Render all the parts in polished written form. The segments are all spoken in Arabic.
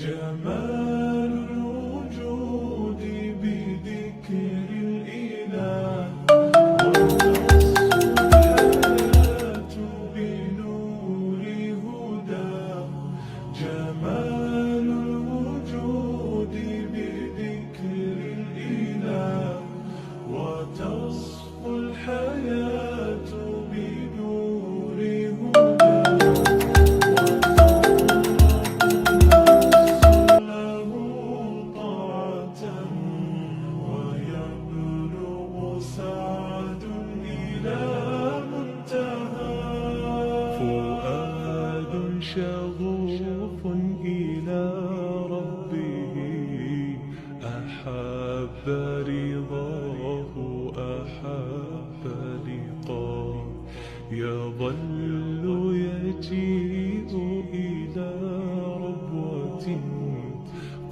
جمال الوجود بذكر الإله، والحياة بنور هداه. جمال الوجود بذكر الإله، وتصفو الحياة بنور هداه. سعد إلى منتهى، فؤاد شغوف إلى ربه، أحب رضاه أحب لقاه. يظل يجيء إلى ربوة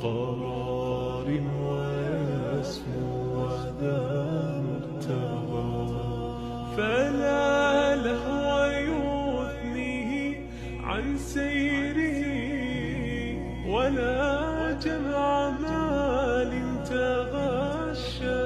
قرار ويسمو ذا فلا لهو يثنيه عن سيره، ولا جمع مال تغشى.